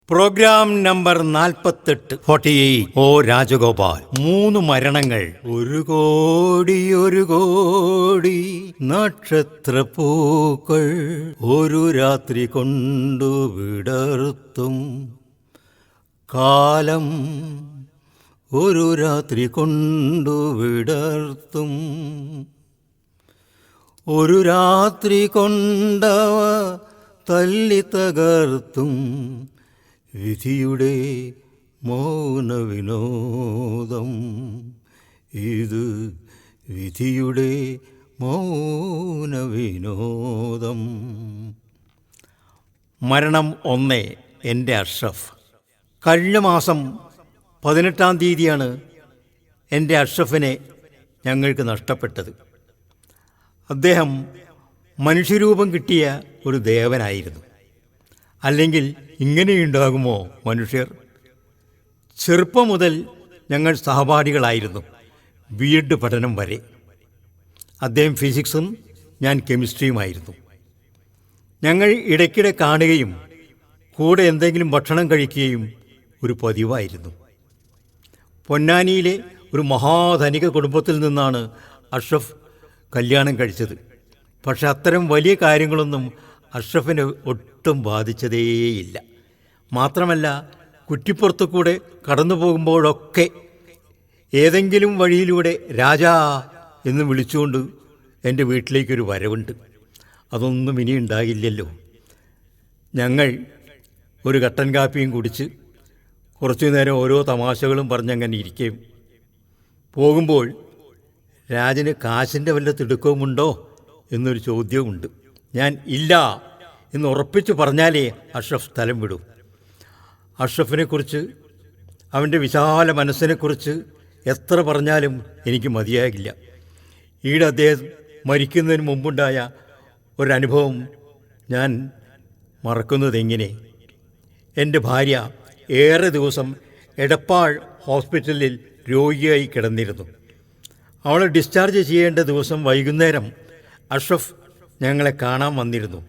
Programme number 48 ഓ രാജഗോപാൽ. 3 മരണങ്ങൾ, 1,00,00,000 നക്ഷത്രപ്പൂക്കൾ ഒരു രാത്രി കൊണ്ടു വിടർത്തും കാലം, ഒരു രാത്രി കൊണ്ടു വിടർത്തും, ഒരു രാത്രി കൊണ്ടവ തല്ലി തകർത്തും വിധിയുടെ മൗനവിനോദം. ഇത് വിധിയുടെ മൗനവിനോദം. മരണം 1. എൻ്റെ അഷ്റഫ്. കഴിഞ്ഞ മാസം 18-ാം തീയതിയാണ് എൻ്റെ അഷ്റഫിനെ ഞങ്ങൾക്ക് നഷ്ടപ്പെട്ടത്. അദ്ദേഹം മനുഷ്യരൂപം കിട്ടിയ ഒരു ദേവനായിരുന്നു. അല്ലെങ്കിൽ ഇങ്ങനെയുണ്ടാകുമോ മനുഷ്യർ? ചെറുപ്പം മുതൽ ഞങ്ങൾ സഹപാഠികളായിരുന്നു, ബി.എഡ് പഠനം വരെ. അദ്ദേഹം ഫിസിക്സും ഞാൻ കെമിസ്ട്രിയുമായിരുന്നു. ഞങ്ങൾ ഇടയ്ക്കിടെ കാണുകയും കൂടെ എന്തെങ്കിലും ഭക്ഷണം കഴിക്കുകയും ഒരു പതിവായിരുന്നു. പൊന്നാനിയിലെ ഒരു മഹാധനിക കുടുംബത്തിൽ നിന്നാണ് അഷ്റഫ് കല്യാണം കഴിച്ചത്. പക്ഷെ അത്തരം വലിയ കാര്യങ്ങളൊന്നും അഷ്റഫിനെ ഒട്ടും ബാധിച്ചതേയില്ല. മാത്രമല്ല, കുറ്റിപ്പുറത്തു കൂടെ കടന്നു പോകുമ്പോഴൊക്കെ ഏതെങ്കിലും വഴിയിലൂടെ രാജാ എന്ന് വിളിച്ചുകൊണ്ട് എൻ്റെ വീട്ടിലേക്കൊരു വരവുണ്ട്. അതൊന്നും ഇനി ഉണ്ടാകില്ലല്ലോ. ഞങ്ങൾ ഒരു കട്ടൻ കാപ്പിയും കുടിച്ച് കുറച്ചു നേരം ഓരോ തമാശകളും പറഞ്ഞങ്ങനെ ഇരിക്കുകയും പോകുമ്പോൾ രാജന് കാശിൻ്റെ വല്ല തിടുക്കവുമുണ്ടോ എന്നൊരു ചോദ്യവുമുണ്ട്. ഞാൻ ഇല്ല എന്ന് ഉറപ്പിച്ച് പറഞ്ഞാലേ അഷ്റഫ് സ്ഥലം വിടും. അഷ്റഫിനെക്കുറിച്ച്, അവൻ്റെ വിശാല മനസ്സിനെക്കുറിച്ച് എത്ര പറഞ്ഞാലും എനിക്ക് മതിയാകില്ല. ഈയിടെ അദ്ദേഹം മരിക്കുന്നതിന് മുമ്പുണ്ടായ ഒരനുഭവം ഞാൻ മറക്കുന്നതെങ്ങനെ? എൻ്റെ ഭാര്യ ഏറെ ദിവസം എടപ്പാൾ ഹോസ്പിറ്റലിൽ രോഗിയായി കിടന്നിരുന്നു. അവളെ ഡിസ്ചാർജ് ചെയ്യേണ്ട ദിവസം വൈകുന്നേരം അഷ്റഫ് ഞങ്ങളെ കാണാൻ വന്നിരുന്നു.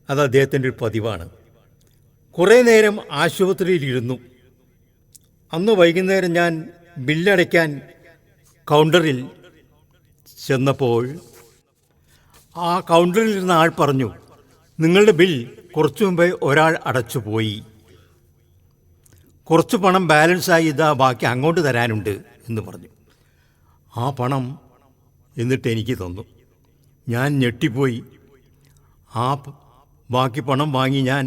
അത് അദ്ദേഹത്തിൻ്റെ ഒരു പതിവാണ്. കുറേ നേരം ആശുപത്രിയിലിരുന്നു. അന്ന് വൈകുന്നേരം ഞാൻ ബില്ലടയ്ക്കാൻ കൗണ്ടറിൽ ചെന്നപ്പോൾ ആ കൗണ്ടറിലിരുന്ന ആൾ പറഞ്ഞു, നിങ്ങളുടെ ബിൽ കുറച്ചു മുമ്പേ ഒരാൾ അടച്ചുപോയി, കുറച്ച് പണം ബാലൻസായി, ഇതാ ബാക്കി അങ്ങോട്ട് തരാനുണ്ട് എന്ന് പറഞ്ഞു. ആ പണം എന്നിട്ട് എനിക്ക് തന്നു. ഞാൻ ഞെട്ടിപ്പോയി. ആ ബാക്കി പണം വാങ്ങി ഞാൻ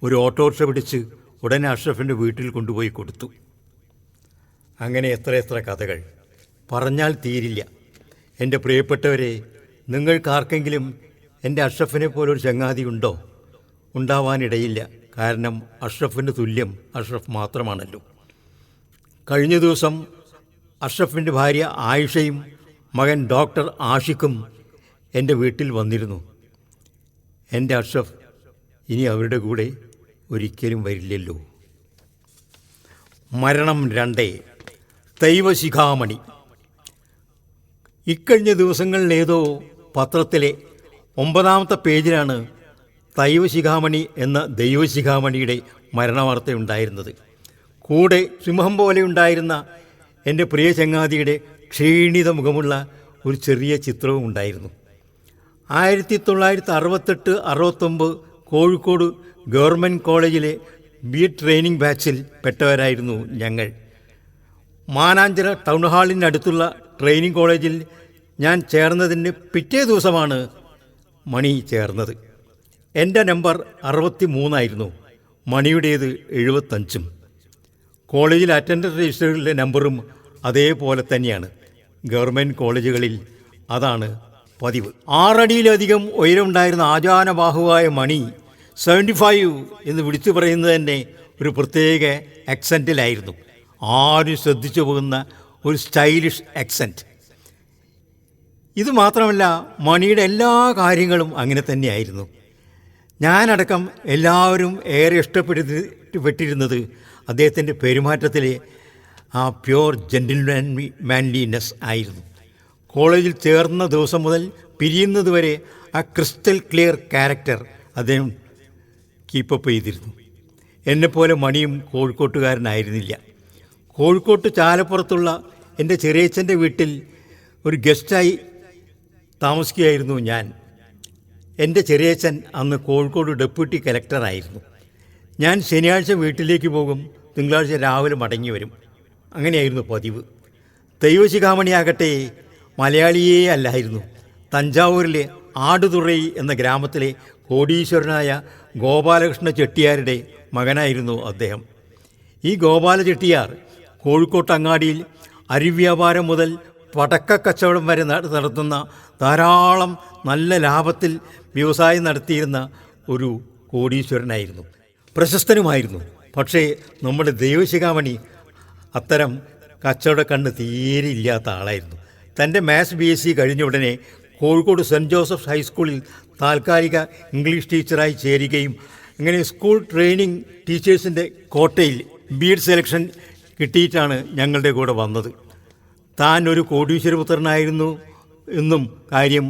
ഒരു ഓട്ടോറിക്ഷ പിടിച്ച് ഉടനെ അഷ്റഫിൻ്റെ വീട്ടിൽ കൊണ്ടുപോയി കൊടുത്തു. അങ്ങനെ എത്ര കഥകൾ പറഞ്ഞാൽ തീരില്ല. എൻ്റെ പ്രിയപ്പെട്ടവരെ, നിങ്ങൾക്കാർക്കെങ്കിലും എൻ്റെ അഷ്റഫിനെ പോലൊരു ചങ്ങാതി ഉണ്ടോ? ഉണ്ടാവാനിടയില്ല. കാരണം അഷ്റഫിന് തുല്യം അഷ്റഫ് മാത്രമാണല്ലോ. കഴിഞ്ഞ ദിവസം അഷ്റഫിൻ്റെ ഭാര്യ ആയിഷയും മകൻ ഡോക്ടർ ആഷിഖും എൻ്റെ വീട്ടിൽ വന്നിരുന്നു. എൻ്റെ അഷ്റഫ് ഇനി അവരുടെ കൂടെ ഒരിക്കലും വരില്ലല്ലോ. മരണം 2. ദൈവശിഖാമണി. ഇക്കഴിഞ്ഞ ദിവസങ്ങളിലേതോ പത്രത്തിലെ 9-ാമത്തെ പേജിലാണ് ദൈവശിഖാമണി എന്ന ദൈവശിഖാമണിയുടെ മരണവാർത്തയുണ്ടായിരുന്നത്. കൂടെ സിംഹം പോലെ ഉണ്ടായിരുന്ന എൻ്റെ പ്രിയ ചങ്ങാതിയുടെ ക്ഷീണിത മുഖമുള്ള ഒരു ചെറിയ ചിത്രവും ഉണ്ടായിരുന്നു. 1968-69 കോഴിക്കോട് ഗവൺമെൻറ് കോളേജിലെ ബി.എഡ് ട്രെയിനിങ് ബാച്ചിൽ പെട്ടവരായിരുന്നു ഞങ്ങൾ. മാനാഞ്ചിറ ടൗൺ ഹാളിനടുത്തുള്ള ട്രെയിനിങ് കോളേജിൽ ഞാൻ ചേർന്നതിന് പിറ്റേ ദിവസമാണ് മണി ചേർന്നത്. എൻ്റെ നമ്പർ 63 മണിയുടേത് 75. കോളേജിൽ അറ്റൻഡൻസ് രജിസ്റ്ററിലെ നമ്പറും അതേപോലെ തന്നെയാണ്. ഗവൺമെൻറ് കോളേജുകളിൽ അതാണ് പതിവ്. 6 അടിയിലധികം ഉയരമുണ്ടായിരുന്ന ആചാനബാഹുവായ മണി 75 എന്ന് വിളിച്ചു പറയുന്നത് തന്നെ ഒരു പ്രത്യേക ആക്സെൻറ്റിലായിരുന്നു. ആരും ശ്രദ്ധിച്ചു പോകുന്ന ഒരു സ്റ്റൈലിഷ് ആക്സെൻറ്റ്. ഇത് മാത്രമല്ല, മണിയുടെ എല്ലാ കാര്യങ്ങളും അങ്ങനെ തന്നെയായിരുന്നു. ഞാനടക്കം എല്ലാവരും ഏറെ ഇഷ്ടപ്പെട്ടിരുന്നത് അദ്ദേഹത്തിൻ്റെ പെരുമാറ്റത്തിലെ ആ പ്യോർ ജെന്റിൽമാൻലിനെസ് ആയിരുന്നു. കോളേജിൽ ചേർന്ന ദിവസം മുതൽ പിരിയുന്നതുവരെ ആ ക്രിസ്റ്റൽ ക്ലിയർ ക്യാരക്ടർ അദ്ദേഹം കീപ്പപ്പ് ചെയ്തിരുന്നു. എന്നെപ്പോലെ മണിയും കോഴിക്കോട്ടുകാരനായിരുന്നില്ല. കോഴിക്കോട്ട് ചാലപ്പുറത്തുള്ള എൻ്റെ ചെറിയച്ഛൻ്റെ വീട്ടിൽ ഒരു ഗസ്റ്റായി താമസിക്കുകയായിരുന്നു ഞാൻ. എൻ്റെ ചെറിയച്ഛൻ അന്ന് കോഴിക്കോട് ഡെപ്യൂട്ടി കലക്ടറായിരുന്നു. ഞാൻ ശനിയാഴ്ച വീട്ടിലേക്ക് പോകും, തിങ്കളാഴ്ച രാവിലെ മടങ്ങി വരും. അങ്ങനെയായിരുന്നു പതിവ്. ദൈവശിഖാമണിയാകട്ടെ മലയാളിയേ അല്ലായിരുന്നു. തഞ്ചാവൂരിലെ ആടുതുറൈ എന്ന ഗ്രാമത്തിലെ കോടീശ്വരനായ ഗോപാലകൃഷ്ണ ചെട്ടിയാരുടെ മകനായിരുന്നു അദ്ദേഹം. ഈ ഗോപാല ചെട്ടിയാർ കോഴിക്കോട്ടങ്ങാടിയിൽ അരിവ്യാപാരം മുതൽ പടക്കക്കച്ചവടം വരെ നടത്തുന്ന ധാരാളം നല്ല ലാഭത്തിൽ വ്യവസായം നടത്തിയിരുന്ന ഒരു കോടീശ്വരനായിരുന്നു, പ്രശസ്തനുമായിരുന്നു. പക്ഷേ നമ്മുടെ ദൈവശിഖാമണി അത്തരം കച്ചവട കണ്ണ് തീരെ ഇല്ലാത്ത ആളായിരുന്നു. തൻ്റെ മാത്സ് BSc കഴിഞ്ഞ ഉടനെ കോഴിക്കോട് സെൻറ്റ് ജോസഫ്സ് ഹൈസ്കൂളിൽ താൽക്കാലിക ഇംഗ്ലീഷ് ടീച്ചറായി ചേരുകയും അങ്ങനെ സ്കൂൾ ട്രെയിനിങ് ടീച്ചേഴ്സിൻ്റെ കോട്ടയിൽ B.Ed സെലക്ഷൻ കിട്ടിയിട്ടാണ് ഞങ്ങളുടെ കൂടെ വന്നത്. താൻ ഒരു കോടീശ്വരപുത്രനായിരുന്നു എന്നും കാര്യം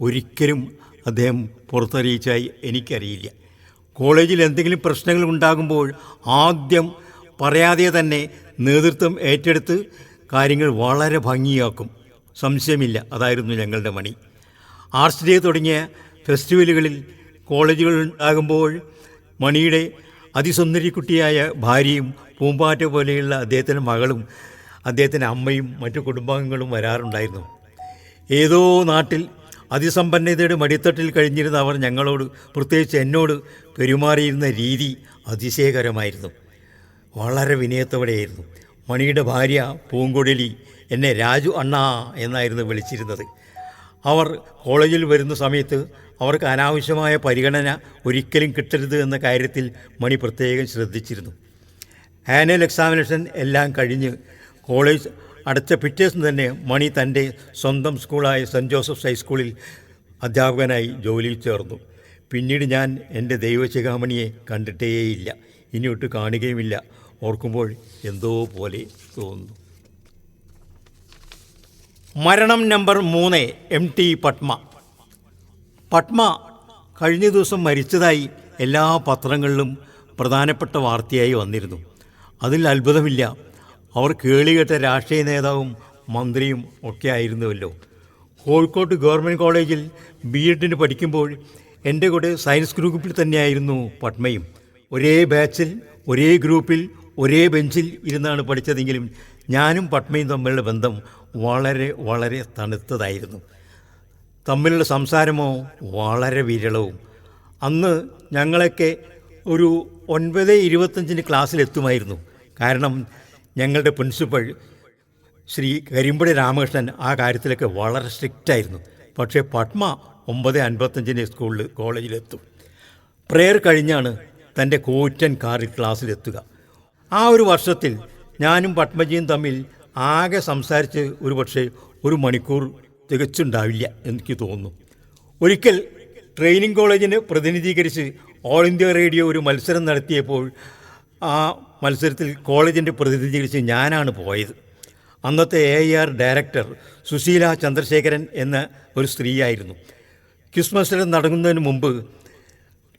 ഒരിക്കലും അദ്ദേഹം പുറത്തറിയിച്ചായി എനിക്കറിയില്ല. കോളേജിൽ എന്തെങ്കിലും പ്രശ്നങ്ങൾ ഉണ്ടാകുമ്പോൾ ആദ്യം പറയാതെ തന്നെ നേതൃത്വം ഏറ്റെടുത്ത് കാര്യങ്ങൾ വളരെ ഭംഗിയാക്കും. സംശയമില്ല, അതായിരുന്നു ഞങ്ങളുടെ മണി. ആർട്സ് ഡേ തുടങ്ങിയ ഫെസ്റ്റിവലുകളിൽ കോളേജുകൾ ഉണ്ടാകുമ്പോൾ മണിയുടെ അതിസുന്ദരിക്കുട്ടിയായ ഭാര്യയും പൂമ്പാറ്റ പോലെയുള്ള അദ്ദേഹത്തിൻ്റെ മകളും അദ്ദേഹത്തിൻ്റെ അമ്മയും മറ്റു കുടുംബാംഗങ്ങളും വരാറുണ്ടായിരുന്നു. ഏതോ നാട്ടിൽ അതിസമ്പന്നതയുടെ മടിത്തട്ടിൽ കഴിഞ്ഞിരുന്ന അവർ ഞങ്ങളോട്, പ്രത്യേകിച്ച് എന്നോട് പെരുമാറിയിരുന്ന രീതി അതിശയകരമായിരുന്നു. വളരെ വിനയത്തോടെയായിരുന്നു. മണിയുടെ ഭാര്യ പൂങ്കൊഴലി എന്നെ രാജു അണ്ണാ എന്നായിരുന്നു വിളിച്ചിരുന്നത്. അവർ കോളേജിൽ വരുന്ന സമയത്ത് അവർക്ക് അനാവശ്യമായ പരിഗണന ഒരിക്കലും കിട്ടരുത് എന്ന കാര്യത്തിൽ മണി പ്രത്യേകം ശ്രദ്ധിച്ചിരുന്നു. ആനുവൽ എക്സാമിനേഷൻ എല്ലാം കഴിഞ്ഞ് കോളേജ് അടച്ച പിറ്റേന്ന് തന്നെ മണി തൻ്റെ സ്വന്തം സ്കൂളായ സെൻറ്റ് ജോസഫ്സ് ഹൈസ്കൂളിൽ അധ്യാപകനായി ജോലിയിൽ ചേർന്നു. പിന്നീട് ഞാൻ എൻ്റെ ദൈവശിഖാമണിയെ കണ്ടിട്ടേയില്ല, ഇനിയൊട്ട് കാണുകയുമില്ല. ഓർക്കുമ്പോൾ എന്തോ പോലെ തോന്നുന്നു. മരണം നമ്പർ 3, MT പത്മ. പത്മ കഴിഞ്ഞ ദിവസം മരിച്ചതായി എല്ലാ പത്രങ്ങളിലും പ്രധാനപ്പെട്ട വാർത്തയായി വന്നിരുന്നു. അതിൽ അത്ഭുതമില്ല. അവർ കേളികെട്ട രാഷ്ട്രീയ നേതാവും മന്ത്രിയും ഒക്കെ ആയിരുന്നുവല്ലോ. കോഴിക്കോട് ഗവൺമെൻറ് കോളേജിൽ B.Edന് പഠിക്കുമ്പോൾ എൻ്റെ കൂടെ സയൻസ് ഗ്രൂപ്പിൽ തന്നെയായിരുന്നു പത്മയും. ഒരേ ബാച്ചിൽ, ഒരേ ഗ്രൂപ്പിൽ, ഒരേ ബെഞ്ചിൽ ഇരുന്നാണ് പഠിച്ചതെങ്കിലും ഞാനും പത്മയും തമ്മിലുള്ള ബന്ധം വളരെ വളരെ തണുത്തതായിരുന്നു. തമ്മിലുള്ള സംസാരമോ വളരെ വിരളവും. അന്ന് ഞങ്ങളൊക്കെ ഒരു 9:25 ക്ലാസ്സിലെത്തുമായിരുന്നു. കാരണം ഞങ്ങളുടെ പ്രിൻസിപ്പൽ ശ്രീ കരിമ്പടി രാമകൃഷ്ണൻ ആ കാര്യത്തിലൊക്കെ വളരെ സ്ട്രിക്റ്റായിരുന്നു. പക്ഷേ പത്മ 9:55 കോളേജിലെത്തും. പ്രെയർ കഴിഞ്ഞാണ് തൻ്റെ കൂറ്റൻ കാറിൽ ക്ലാസ്സിലെത്തുക. ആ ഒരു വർഷത്തിൽ ഞാനും പത്മജിയും തമ്മിൽ ആകെ സംസാരിച്ച് ഒരുപക്ഷെ 1 മണിക്കൂർ തികച്ചുണ്ടാവില്ല എനിക്ക് തോന്നുന്നു. ഒരിക്കൽ ട്രെയിനിങ് കോളേജിനെ പ്രതിനിധീകരിച്ച് ഓൾ ഇന്ത്യ റേഡിയോ ഒരു മത്സരം നടത്തിയപ്പോൾ ആ മത്സരത്തിൽ കോളേജിൻ്റെ പ്രതിനിധീകരിച്ച് ഞാനാണ് പോയത്. അന്നത്തെ AIR ഡയറക്ടർ സുശീല ചന്ദ്രശേഖരൻ എന്ന ഒരു സ്ത്രീയായിരുന്നു. ക്വിസ് മത്സരം നടക്കുന്നതിന് മുമ്പ്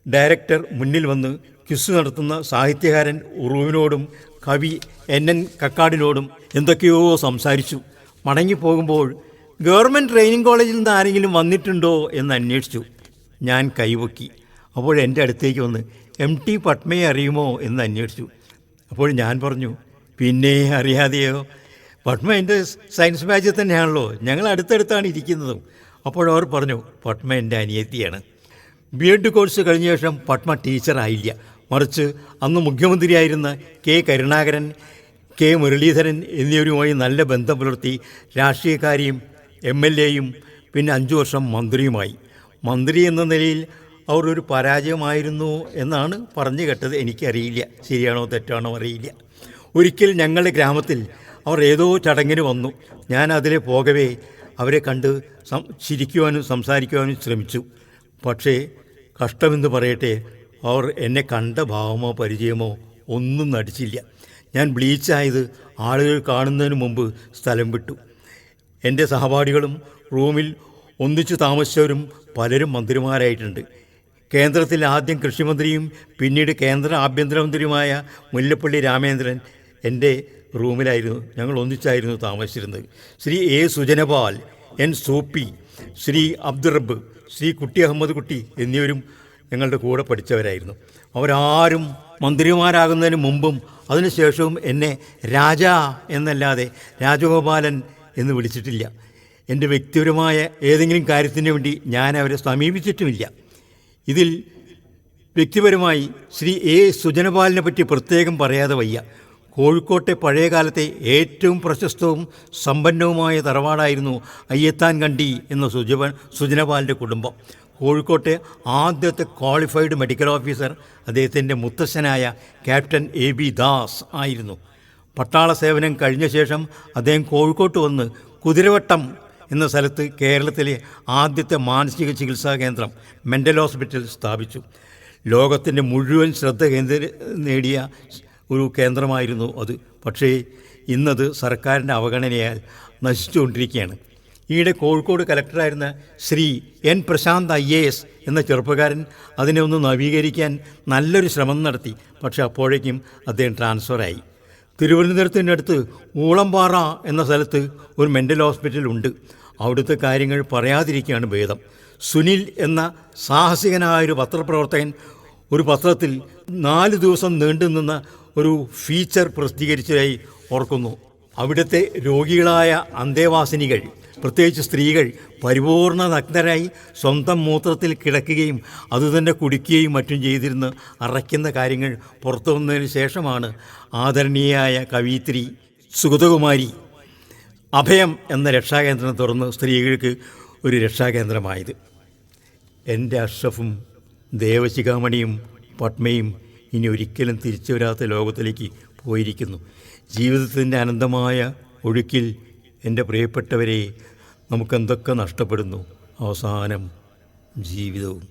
ഡയറക്ടർ മുന്നിൽ വന്ന് ക്വിസ് നടത്തുന്ന സാഹിത്യകാരൻ ഉറുവിനോടും കവി NN കക്കാടിനോടും എന്തൊക്കെയോ സംസാരിച്ചു. മടങ്ങിപ്പോകുമ്പോൾ ഗവൺമെൻറ് ട്രെയിനിങ് കോളേജിൽ നിന്ന് ആരെങ്കിലും വന്നിട്ടുണ്ടോ എന്ന് അന്വേഷിച്ചു. ഞാൻ കൈവക്കി. അപ്പോൾ എൻ്റെ അടുത്തേക്ക് വന്ന് MT പത്മയെ അറിയുമോ എന്ന് അന്വേഷിച്ചു. അപ്പോൾ ഞാൻ പറഞ്ഞു, പിന്നെ അറിയാതെയോ, പത്മ എൻ്റെ സയൻസ് ബാച്ചിൽ തന്നെയാണല്ലോ, ഞങ്ങൾ അടുത്തടുത്താണ് ഇരിക്കുന്നതും. അപ്പോഴവർ പറഞ്ഞു, പത്മ എൻ്റെ അനിയത്തിയാണ്. B.Ed കോഴ്സ് കഴിഞ്ഞ ശേഷം പത്മ ടീച്ചറായില്ല, മറിച്ച് അന്ന് മുഖ്യമന്ത്രിയായിരുന്ന K. കരുണാകരൻ, K. മുരളീധരൻ എന്നിവരുമായി നല്ല ബന്ധം പുലർത്തി രാഷ്ട്രീയക്കാരിയും MLAയും പിന്നെ 5 വർഷം മന്ത്രിയുമായി. മന്ത്രി എന്ന നിലയിൽ അവർ ഒരു പരാജയമായിരുന്നു എന്നാണ് പറഞ്ഞു കേട്ടത്. എനിക്കറിയില്ല, ശരിയാണോ തെറ്റാണോ അറിയില്ല. ഒരിക്കൽ ഞങ്ങളുടെ ഗ്രാമത്തിൽ അവർ ഏതോ ചടങ്ങിന് വന്നു. ഞാൻ അതിലെ പോകവേ അവരെ കണ്ട് ചിരിക്കുവാനും സംസാരിക്കുവാനും ശ്രമിച്ചു. പക്ഷേ കഷ്ടമെന്ന് പറയട്ടെ, അവർ എന്നെ കണ്ട ഭാവമോ പരിചയമോ ഒന്നും നടിച്ചില്ല. ഞാൻ ബ്ലീച്ചായത് ആളുകൾ കാണുന്നതിന് മുമ്പ് സ്ഥലം വിട്ടു. എൻ്റെ സഹപാഠികളും റൂമിൽ ഒന്നിച്ചു താമസിച്ചവരും പലരും മന്ത്രിമാരായിട്ടുണ്ട്. കേന്ദ്രത്തിൽ ആദ്യം കൃഷിമന്ത്രിയും പിന്നീട് കേന്ദ്ര ആഭ്യന്തരമന്ത്രിയുമായ മുല്ലപ്പള്ളി രാമേന്ദ്രൻ എൻ്റെ റൂമിലായിരുന്നു, ഞങ്ങൾ ഒന്നിച്ചായിരുന്നു താമസിച്ചിരുന്നത്. Shri A Sujanapal, N soapy, Shri Abdurabb, Shri കുട്ടി അഹമ്മദ് കുട്ടി എന്നിവരും ഞങ്ങളുടെ കൂടെ പഠിച്ചവരായിരുന്നു. അവരാരും മന്ത്രിമാരാകുന്നതിന് മുമ്പും അതിനുശേഷവും എന്നെ രാജാ എന്നല്ലാതെ രാജഗോപാലൻ എന്ന് വിളിച്ചിട്ടില്ല. എൻ്റെ വ്യക്തിപരമായ ഏതെങ്കിലും കാര്യത്തിന് വേണ്ടി ഞാൻ അവരെ സമീപിച്ചിട്ടുമില്ല. ഇതിൽ വ്യക്തിപരമായി ശ്രീ എ സുജനപാലിനെ പറ്റി പ്രത്യേകം പറയാതെ വയ്യ. കോഴിക്കോട്ടെ പഴയകാലത്തെ ഏറ്റവും പ്രശസ്തവും സമ്പന്നവുമായ തറവാടായിരുന്നു അയ്യത്താൻ കണ്ടി എന്ന സുജനപാലിൻ്റെ കുടുംബം. കോഴിക്കോട്ടെ ആദ്യത്തെ ക്വാളിഫൈഡ് മെഡിക്കൽ ഓഫീസർ അദ്ദേഹത്തിൻ്റെ മുത്തശ്ശനായ ക്യാപ്റ്റൻ എ ബി ദാസ് ആയിരുന്നു. പട്ടാള സേവനം കഴിഞ്ഞ ശേഷം അദ്ദേഹം കോഴിക്കോട്ട് വന്ന് കുതിരവട്ടം എന്ന സ്ഥലത്ത് കേരളത്തിലെ ആദ്യത്തെ മാനസിക ചികിത്സാ കേന്ദ്രം മെൻ്റൽ ഹോസ്പിറ്റൽ സ്ഥാപിച്ചു. ലോകത്തിൻ്റെ മുഴുവൻ ശ്രദ്ധ നേടിയ ഒരു കേന്ദ്രമായിരുന്നു അത്. പക്ഷേ ഇന്നത് സർക്കാരിൻ്റെ അവഗണനയാൽ നശിച്ചുകൊണ്ടിരിക്കുകയാണ്. ഈയിടെ കോഴിക്കോട് കലക്ടറായിരുന്ന ശ്രീ എൻ പ്രശാന്ത് IAS എന്ന ചെറുപ്പക്കാരൻ അതിനെ ഒന്ന് നവീകരിക്കാൻ നല്ലൊരു ശ്രമം നടത്തി. പക്ഷേ അപ്പോഴേക്കും അദ്ദേഹം ട്രാൻസ്ഫറായി. തിരുവനന്തപുരത്തിനടുത്ത് ഊളംപാറ എന്ന സ്ഥലത്ത് ഒരു മെൻ്റൽ ഹോസ്പിറ്റൽ ഉണ്ട്. അവിടുത്തെ കാര്യങ്ങൾ പറയാതിരിക്കുകയാണ് ഭേദം. സുനിൽ എന്ന സാഹസികനായൊരു പത്രപ്രവർത്തകൻ ഒരു പത്രത്തിൽ 4 ദിവസം നീണ്ടുനിന്ന ഒരു ഫീച്ചർ പ്രസിദ്ധീകരിച്ചതായി ഓർക്കുന്നു. അവിടുത്തെ രോഗികളായ അന്തേവാസിനികൾ, പ്രത്യേകിച്ച് സ്ത്രീകൾ, പരിപൂർണ നഗ്നരായി സ്വന്തം മൂത്രത്തിൽ കിടക്കുകയും അതുതന്നെ കുടിക്കുകയും മറ്റും ചെയ്തിരുന്ന് അറയ്ക്കുന്ന കാര്യങ്ങൾ പുറത്തു വന്നതിന് ശേഷമാണ് ആദരണീയായ കവയിത്രി സുഗതകുമാരി അഭയം എന്ന രക്ഷാകേന്ദ്രം തുറന്ന് സ്ത്രീകൾക്ക് ഒരു രക്ഷാകേന്ദ്രമായത്. എൻ്റെ അഷ്റഫും ദേവശിഖാമണിയും പത്മയും ഇനി ഒരിക്കലും തിരിച്ചു വരാത്ത ലോകത്തിലേക്ക് പോയിരിക്കുന്നു. ജീവിതത്തിൻ്റെ അനന്തമായ ഒഴുക്കിൽ എൻ്റെ പ്രിയപ്പെട്ടവരെ, നമുക്കെന്തൊക്കെ നഷ്ടപ്പെടുന്നു, അവസാനം ജീവിതവും.